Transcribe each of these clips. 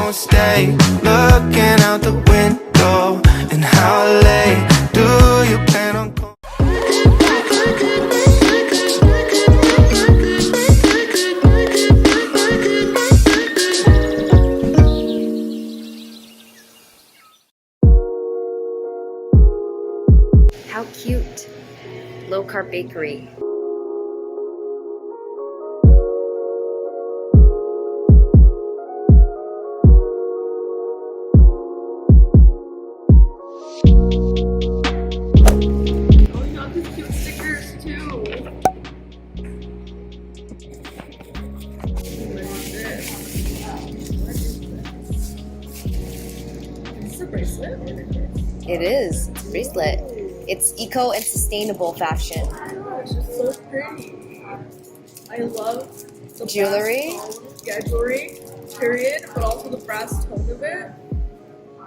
won't stay. Looking out the window, and how late do you plan on calling? How cute. Low carb bakery. Oh, you got these cute stickers too. What is this? Is this a bracelet? It is. It's a bracelet. It's eco and sustainable fashion. Oh my gosh, it's so pretty. I love the Jewelry? brass tone. Yeah, jewelry, period, but also the brass tone of it.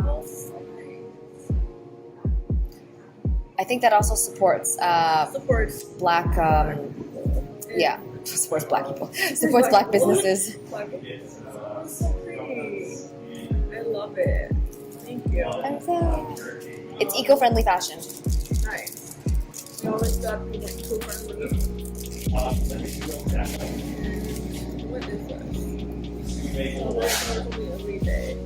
Oh, so nice. I think that also supports Supports black, yeah, supports black people. Supports black businesses. Black businesses. Oh, it's so pretty. I love it. Thank you. It's eco-friendly fashion. Nice. You always got to be like eco-friendly. What is this? Oh, that's probably every day.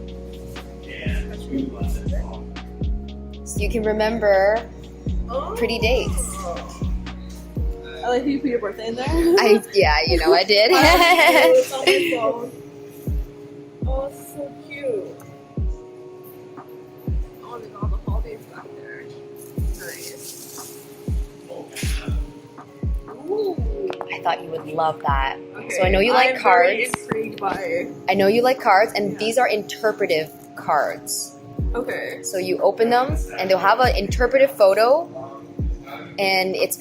So you can remember pretty dates. I like how you put your birthday in there. Yeah, you know I did. It's on my phone. Oh, it's so cute. Oh, they got all the holidays back there. Nice. Ooh. I thought you would love that. Okay. So I know you like I'm cards. very intrigued by. I know you like cards, and Yeah. these are interpretive cards. Okay. So you open them, and they'll have an interpretive photo, and it's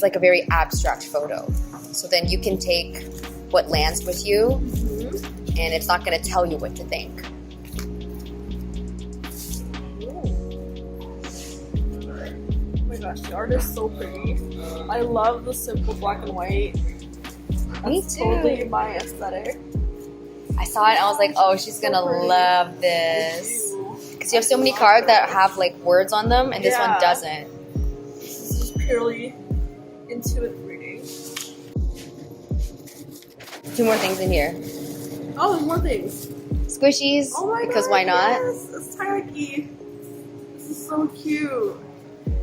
like a very abstract photo. So then you can take what lands with you, and it's not going to tell you what to think. Oh my gosh, the art is so pretty. I love the simple black and white. Me That's too. totally my aesthetic. I saw it, and I was like, oh, she's going to love this. Because you have so many cards that have like words on them, and this one Yeah. doesn't. This is purely intuitive reading. 2 more things in here. Oh, there's more things. Squishies, Oh my because god, why not? Yes, it's tacky. This is so cute.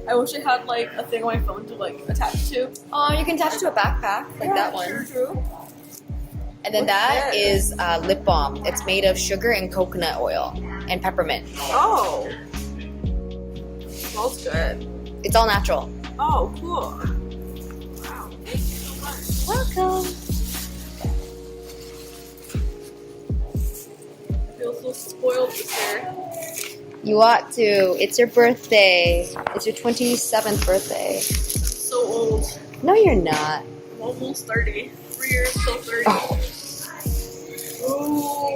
I wish I had like a thing on my phone to like attach to. Oh, you can attach it to a backpack, like Yeah, that one. True. And then that is lip balm. It's made of sugar and coconut oil and peppermint. Oh. Smells good. It's all natural. Oh, cool. Wow. Thank you so much. Welcome. I feel so spoiled this year. You ought to. It's your birthday. It's your 27th birthday. So old. No, you're not. I'm almost 30. 3 years till 30. Oh. Ooh.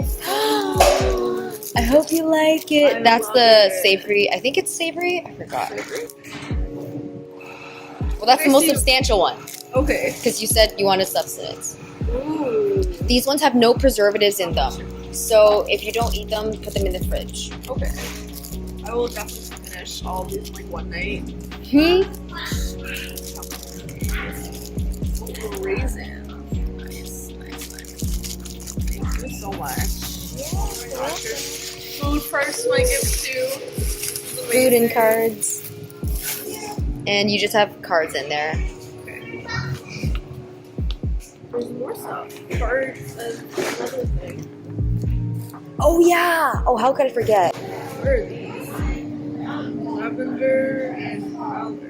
I hope you like it. I That's love the it. savory. I think it's savory. I forgot. Favorite? Well, that's the most see- substantial one Okay. because you said you wanted substance. Ooh. These ones have no preservatives in them. So if you don't eat them, put them in the fridge. Okay. I will definitely finish all of these in like one night. Raisin. Nice, nice, nice. Thank you so much. Oh my gosh, your food first, my gift too. Food and cards. And you just have cards in there. Okay. There's more stuff. Cards and another thing. Oh yeah! Oh, how could I forget? What are these? Lavender and powder.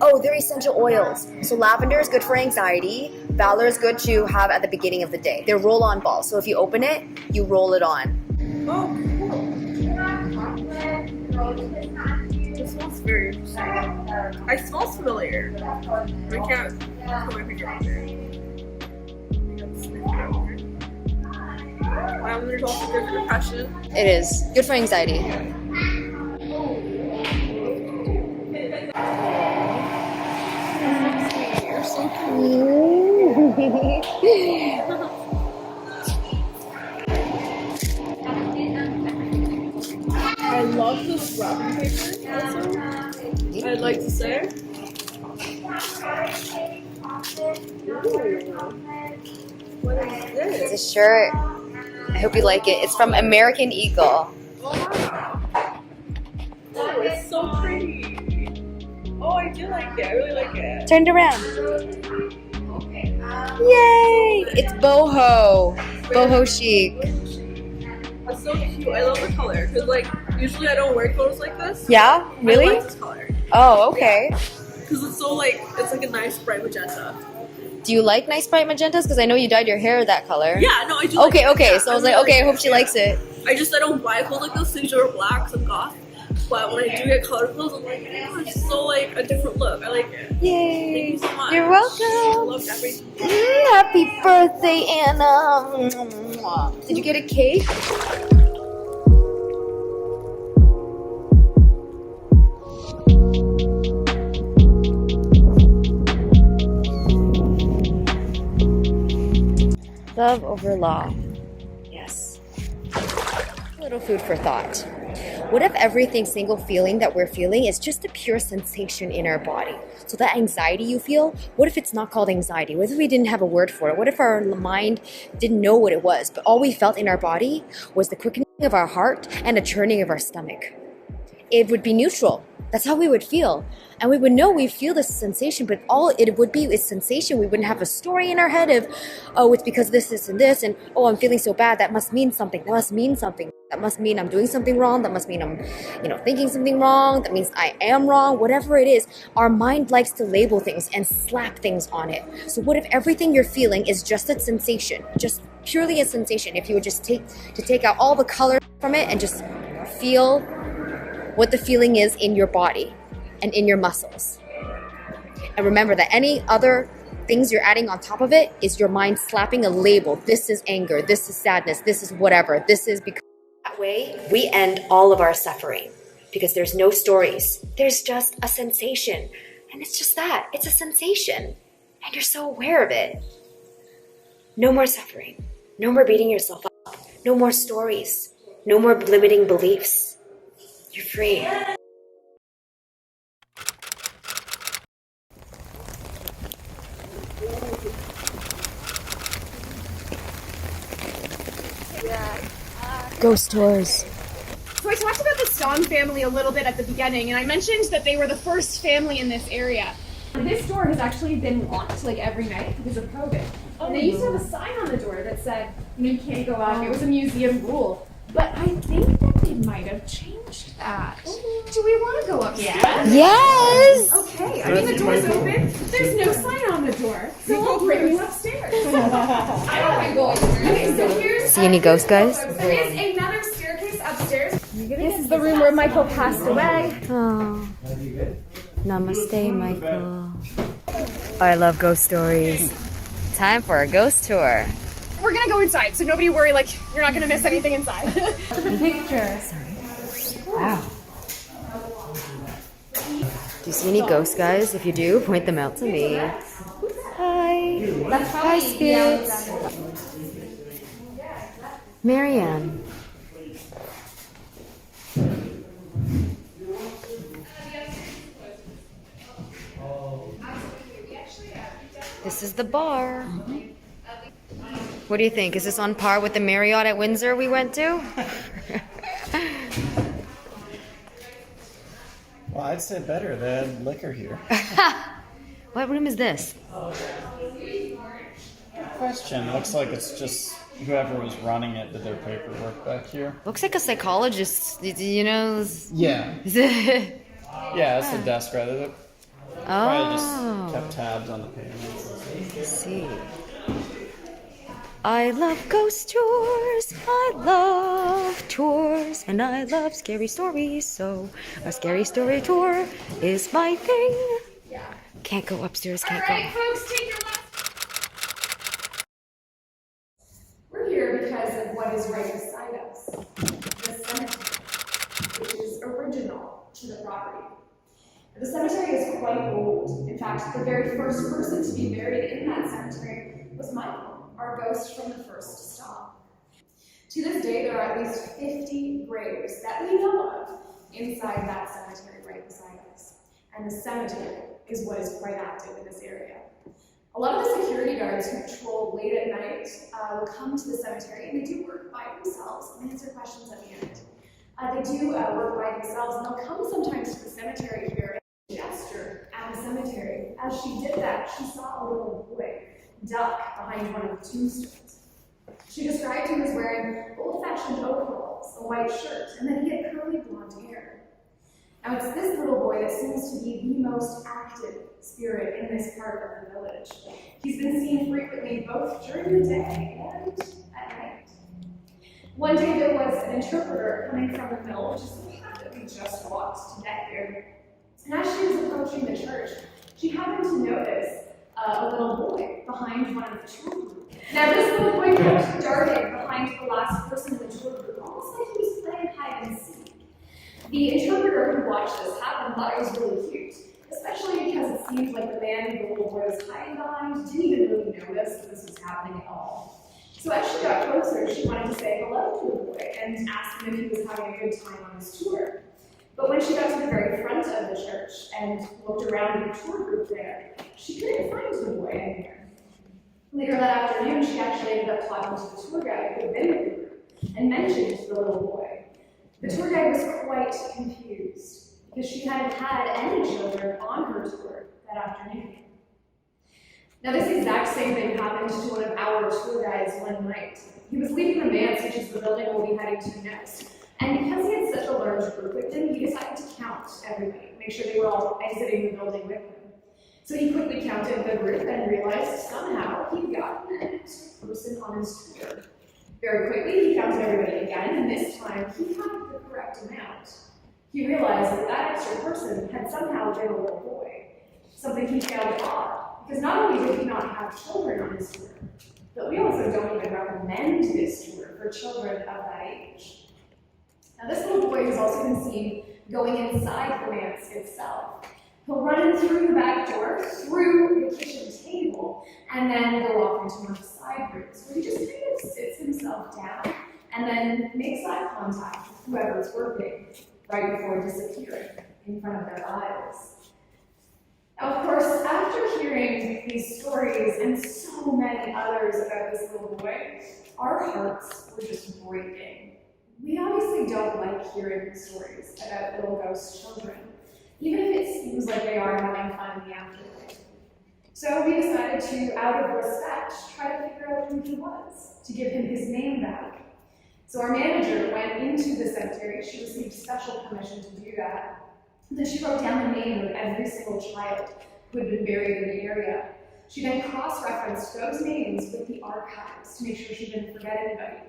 Oh, they're essential oils. So lavender is good for anxiety. Valor is good to have at the beginning of the day. They're roll-on balls. So if you open it, you roll it on. Oh, cool. This smells very interesting. It smells familiar. I can't put my finger on it. Lavender is also good for depression. It is. Good for anxiety. You're so cute. love this wrapping paper also. I'd like to say. Ooh. What is this? It's a shirt. I hope you like it. It's from American Eagle. Oh, it's so pretty. Oh, I do like it. I really like it. Turned around. Yay! It's boho. Boho chic. That's so cute. I love the color. Because, like, usually I don't wear clothes like this. Yeah? Really? I like this color. Oh, okay. Because it's so, like, it's like a nice bright magenta. Do you like nice bright magentas? Because I know you dyed your hair that color. Yeah, no, I do. Okay, like okay. it. So I was really like, okay, I hope it. she likes it. I don't buy clothes like this. I usually wear black because I'm goth. But when I do get colored clothes, I'm like, oh, it's so like a different look. I like it. Yay! Thank you so much. You're I welcome. love everything. Happy birthday, Anna. Did you get a cake? Love over law. Yes. A little food for thought. What if every single feeling that we're feeling is just a pure sensation in our body? So that anxiety you feel, what if it's not called anxiety? What if we didn't have a word for it? What if our mind didn't know what it was, but all we felt in our body was the quickening of our heart and a churning of our stomach? It would be neutral. That's how we would feel. And we would know we feel this sensation, but all it would be is sensation. We wouldn't have a story in our head of, oh, it's because this, and this, and oh, I'm feeling so bad. That must mean something. That must mean something. That must mean I'm doing something wrong. That must mean I'm, thinking something wrong. That means I am wrong. Whatever it is, our mind likes to label things and slap things on it. So what if everything you're feeling is just a sensation, just purely a sensation? If you would just take out all the color from it and just feel what the feeling is in your body and in your muscles. And remember that any other things you're adding on top of it is your mind slapping a label. This is anger, this is sadness, this is whatever, this is because... That way, we end all of our suffering because there's no stories. There's just a sensation. And it's just that. It's a sensation. And you're so aware of it. No more suffering. No more beating yourself up. No more stories. No more limiting beliefs. You're free. Ghost tours. So I talked about the Stone family a little bit at the beginning, and I mentioned that they were the first family in this area. This door has actually been locked like every night because of COVID. And they used to have a sign on the door that said, you can't go up. It was a museum rule. But I think that they might have changed that. Do we want to go upstairs? Yes! Okay, I mean the door's open. There's no sign on the door. So we'll bring you upstairs. I don't mind going upstairs. Okay, so here's... See any ghost guys? There is another staircase upstairs. This is the room where Michael passed away. Oh. Namaste, Michael. I love ghost stories. Time for a ghost tour. We're gonna go inside, so nobody worry, you're not gonna miss anything inside. Pictures. Wow. Do you see any ghost guys? If you do, point them out to me. Hi. Hi, spirits. Marianne. This is the bar. What do you think? Is this on par with the Marriott at Windsor we went to? Well, I'd say better. They had liquor here. What room is this? Good question. Looks like it's just whoever was running it did their paperwork back here. Looks like a psychologist, Yeah. Yeah, that's the desk right there. Probably just kept tabs on the payments. Let's see. I love ghost tours, I love tours, and I love scary stories, so a scary story tour is my thing. Can't go upstairs, can't go. Folks, take your last... We're here because of what is right beside us. The cemetery, which is original to the property. The cemetery is quite old. In fact, the very first person to be buried in that cemetery was Michael, our ghost from the first stop. To this day, there are at least 50 graves that we know of inside that cemetery right beside us. And the cemetery is what is quite active in this area. A lot of the security guards who patrol late at night will come to the cemetery, and they do work by themselves and answer questions at the end. They do work by themselves, and they'll come sometimes to the cemetery here and gesture at the cemetery. As she did that, she saw a little boy duck behind one of the tombstones. She described him as wearing old-fashioned overalls, a white shirt, and then he had curly blonde hair. Now, it's this little boy that seems to be the most active spirit in this part of the village. He's been seen frequently both during the day and at night. One day there was an interpreter coming from the mill, which is the path that we just walked to get here. And as she was approaching the church, she happened to notice a little boy behind one of the tour group. Now, this little boy kept darting behind the last person in the tour group, almost like he was playing hide and seek. The interpreter who watched this happen thought it was really cute, especially because it seemed like the man the little boy was hiding behind didn't even really notice that this was happening at all. So as she got closer, she wanted to say hello to the boy and ask him if he was having a good time on his tour. But when she got to the very front of the church and looked around the tour group there, she couldn't find the boy anywhere. Later that afternoon, she actually ended up talking to the tour guide who had been with the group and mentioned the little boy. The tour guide was quite confused because she hadn't had any children on her tour that afternoon. Now, this exact same thing happened to one of our tour guides one night. He was leaving the manse, which is the building we'll be heading to next. And because he had such a large group with him, he decided to count everybody, make sure they were all exiting the building with him. So he quickly counted the group and realized somehow he'd gotten an extra person on his tour. Very quickly, he counted everybody again, and this time he had the correct amount. He realized that that extra person had somehow been a little boy, something he found odd, because not only did he not have children on his tour, but we also don't even recommend this tour for children of that age. Now, this little boy has also been seen going inside the manse itself. He'll run in through the back door, through the kitchen table, and then go off into one of the side rooms, where he just kind of sits himself down and then makes eye contact with whoever's working right before disappearing in front of their eyes. Now, of course, after hearing these stories and so many others about this little boy, our hearts were just breaking. We obviously don't like hearing stories about little ghost children, even if it seems like they are having fun in the afterlife. So we decided to, out of respect, try to figure out who he was, to give him his name back. So our manager went into the cemetery. She received special permission to do that. And then she wrote down the name of every single child who had been buried in the area. She then cross-referenced those names with the archives to make sure she didn't forget anybody.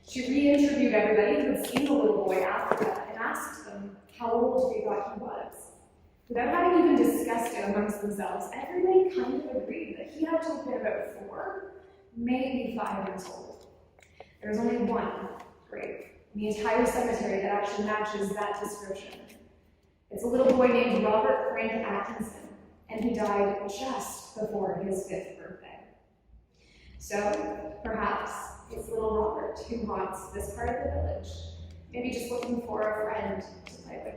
She re-interviewed everybody who had seen the little boy after that and asked them how old they thought he was. Without having even discussed it amongst themselves, everybody kind of agreed that he had to have been about 4, maybe 5 years old. There was only one grave in the entire cemetery that actually matches that description. It's a little boy named Robert Frank Atkinson, and he died just before his 5th birthday. So, perhaps it's little Robert who haunts this part of the village, maybe just looking for a friend to play with.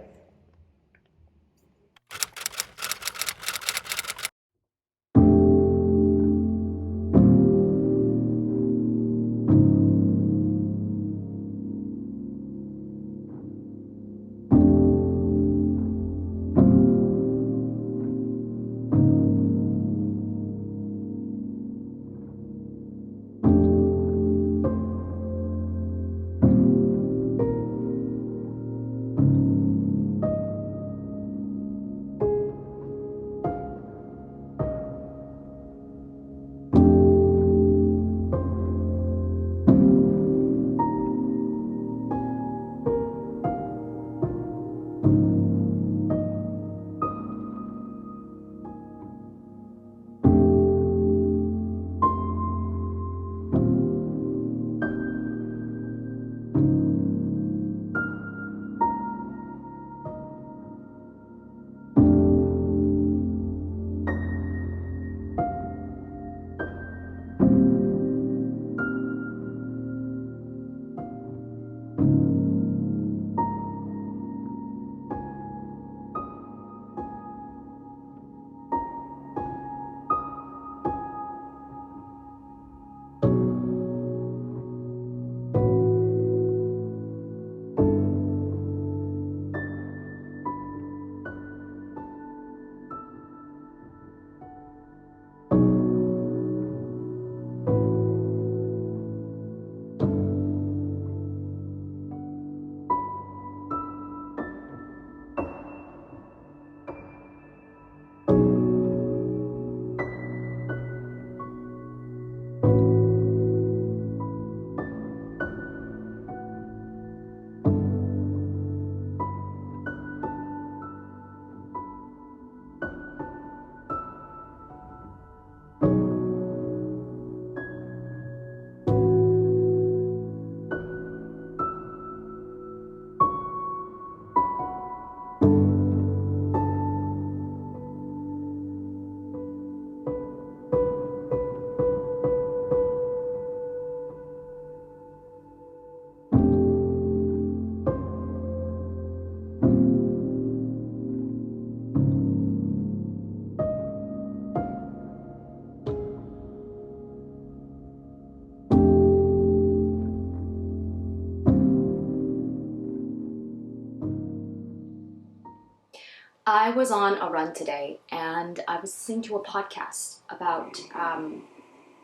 I was on a run today and I was listening to a podcast about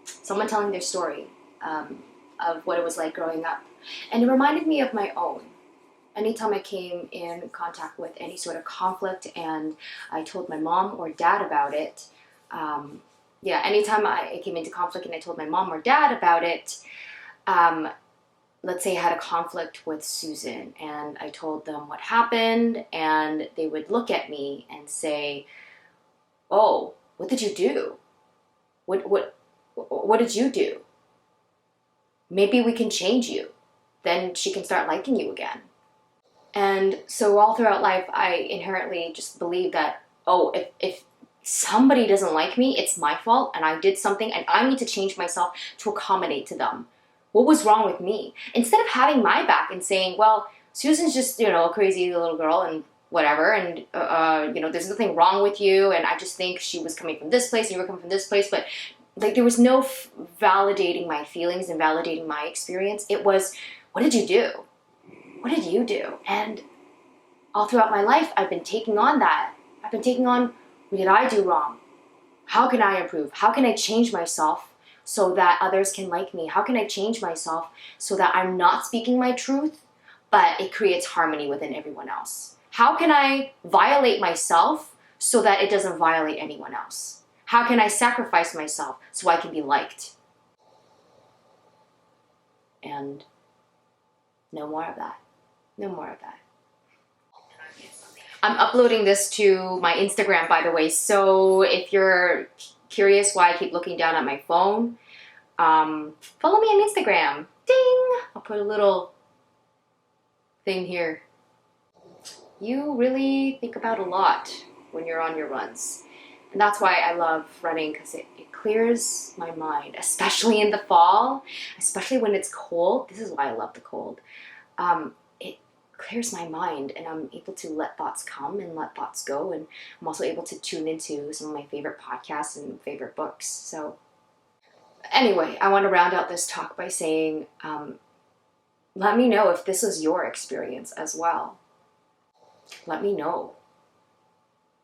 someone telling their story of what it was like growing up. And it reminded me of my own. Anytime I came in contact with any sort of conflict and I told my mom or dad about it, anytime I came into conflict and I told my mom or dad about it, let's say I had a conflict with Susan and I told them what happened, and they would look at me and say, "Oh, what did you do? What did you do? Maybe we can change you. Then she can start liking you again." And so all throughout life, I inherently just believe that, oh, if somebody doesn't like me, it's my fault and I did something and I need to change myself to accommodate to them. What was wrong with me? Instead of having my back and saying, well, Susan's just, a crazy little girl and whatever, and, there's nothing wrong with you, and I just think she was coming from this place and you were coming from this place, but like there was no validating my feelings and validating my experience. It was, what did you do? What did you do? And all throughout my life, I've been taking on that. I've been taking on, what did I do wrong? How can I improve? How can I change myself so that others can like me? How can I change myself so that I'm not speaking my truth, but it creates harmony within everyone else? How can I violate myself so that it doesn't violate anyone else? How can I sacrifice myself so I can be liked? And no more of that. No more of that. I'm uploading this to my Instagram, by the way, so if you're curious why I keep looking down at my phone, follow me on Instagram. Ding! I'll put a little thing here. You really think about a lot when you're on your runs. And that's why I love running, because it clears my mind, especially in the fall, especially when it's cold. This is why I love the cold. It clears my mind and I'm able to let thoughts come and let thoughts go, and I'm also able to tune into some of my favorite podcasts and favorite books. So anyway, I want to round out this talk by saying, let me know if this is your experience as well. Let me know.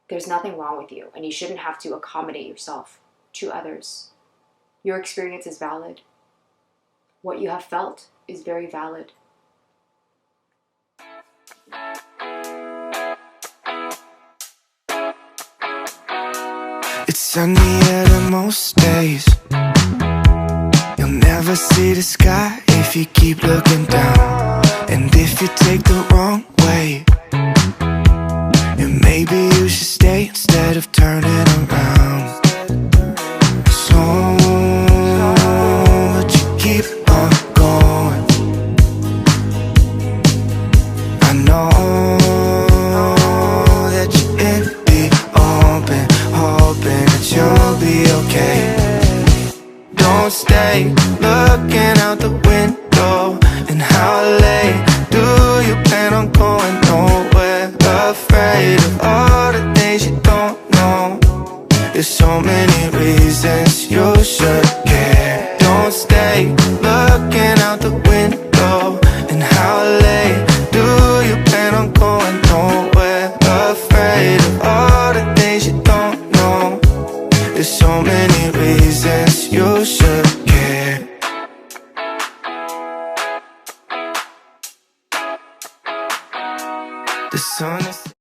There's nothing wrong with you, and you shouldn't have to accommodate yourself to others. Your experience is valid. What you have felt is very valid. It's sunnier most days. You'll never see the sky if you keep looking down. And if you take the wrong way, then maybe you should stay instead of turning around. So, but you keep on going. I know that you're in the open, hoping that you'll be okay. Don't stay looking out the window. And how late do you plan on going? Nowhere. Afraid of all the things you don't know. There's so many reasons you should care. Don't stay looking out the window. And how late do you plan on going? Nowhere. Afraid of all the things you don't know. There's so many reasons you should care. The sun is...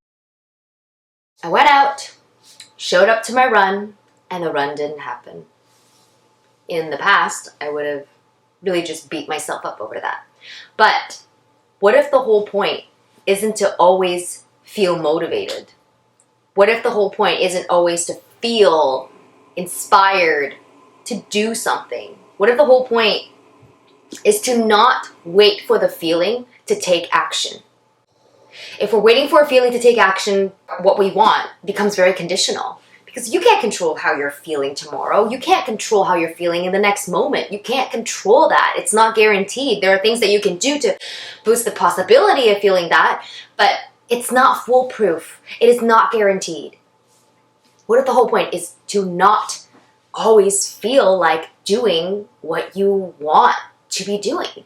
I went out, showed up to my run, and the run didn't happen. In the past, I would have really just beat myself up over that. But what if the whole point isn't to always feel motivated? What if the whole point isn't always to feel inspired to do something? What if the whole point is to not wait for the feeling to take action? If we're waiting for a feeling to take action, what we want becomes very conditional. Because you can't control how you're feeling tomorrow. You can't control how you're feeling in the next moment. You can't control that. It's not guaranteed. There are things that you can do to boost the possibility of feeling that, but it's not foolproof. It is not guaranteed. What if the whole point is to not always feel like doing what you want to be doing?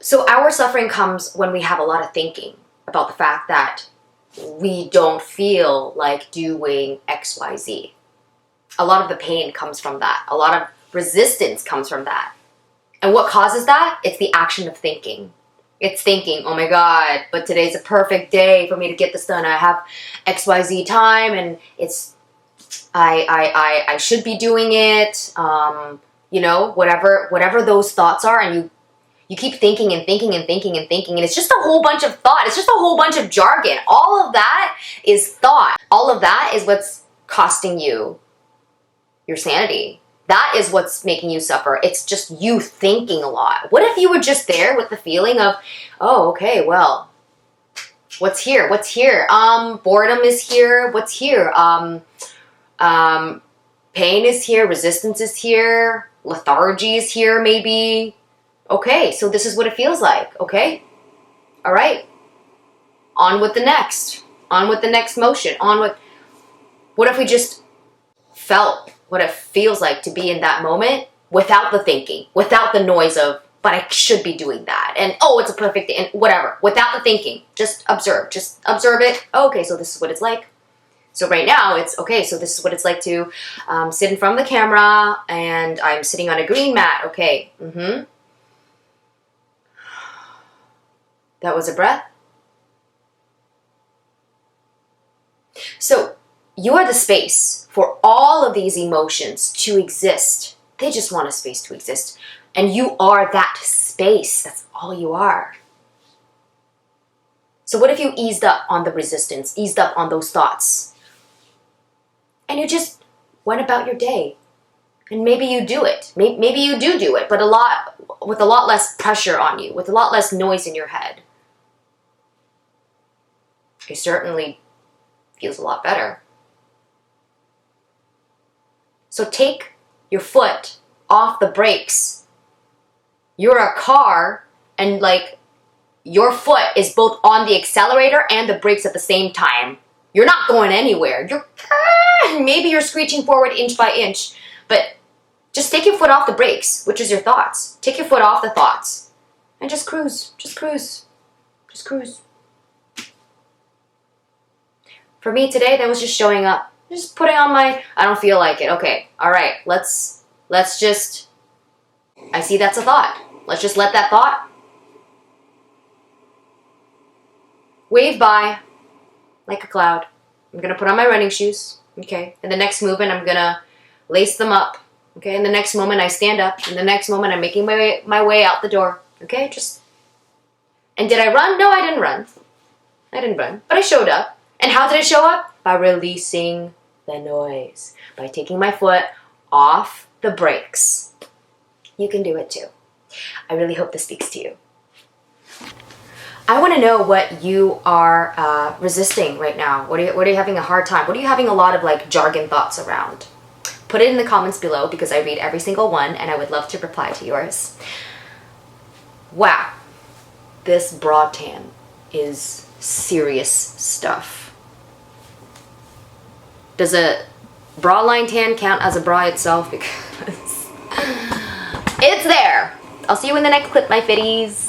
So our suffering comes when we have a lot of thinking about the fact that we don't feel like doing XYZ. A lot of the pain comes from that. A lot of resistance comes from that. And what causes that? It's the action of thinking. It's thinking, oh my God, but today's a perfect day for me to get this done. I have XYZ time and I should be doing it. You know, whatever those thoughts are, and you keep thinking and thinking and thinking and thinking, and it's just a whole bunch of thought. It's just a whole bunch of jargon. All of that is thought. All of that is what's costing you your sanity. That is what's making you suffer. It's just you thinking a lot. What if you were just there with the feeling of, oh, okay, well, what's here? What's here? Boredom is here. What's here? Pain is here. Resistance is here. Lethargy is here, maybe. Okay, so this is what it feels like. Okay, all right. On with the next. On with the next motion. On with. What if we just felt what it feels like to be in that moment without the thinking, without the noise of, but I should be doing that, and oh, it's a perfect day, and whatever, without the thinking. Just observe it. Okay, so this is what it's like. So right now it's, okay, so this is what it's like to sit in front of the camera, and I'm sitting on a green mat. Okay, That was a breath. So you are the space for all of these emotions to exist. They just want a space to exist. And you are that space. That's all you are. So what if you eased up on the resistance, eased up on those thoughts, and you just went about your day? And maybe you do it. Maybe you do it, but with a lot less pressure on you, with a lot less noise in your head. It certainly feels a lot better. So take your foot off the brakes. You're a car, and like your foot is both on the accelerator and the brakes at the same time. You're not going anywhere. Maybe you're screeching forward inch by inch, but just take your foot off the brakes, which is your thoughts. Take your foot off the thoughts and just cruise. Just cruise. Just cruise. For me today, that was just showing up. Just putting on my, I don't feel like it. Okay, all right, let's just, I see that's a thought. Let's just let that thought wave by like a cloud. I'm gonna put on my running shoes, okay? In the next movement, I'm gonna lace them up, okay? In the next moment, I stand up. In the next moment, I'm making my way out the door, okay? And did I run? No, I didn't run. But I showed up. And how did I show up? By releasing the noise. By taking my foot off the brakes. You can do it too. I really hope this speaks to you. I want to know what you are resisting right now. What are you having a hard time? What are you having a lot of like jargon thoughts around? Put it in the comments below, because I read every single one and I would love to reply to yours. Wow. This bra tan is serious stuff. Does a bra line tan count as a bra itself? Because it's there. I'll see you in the next clip, my fitties.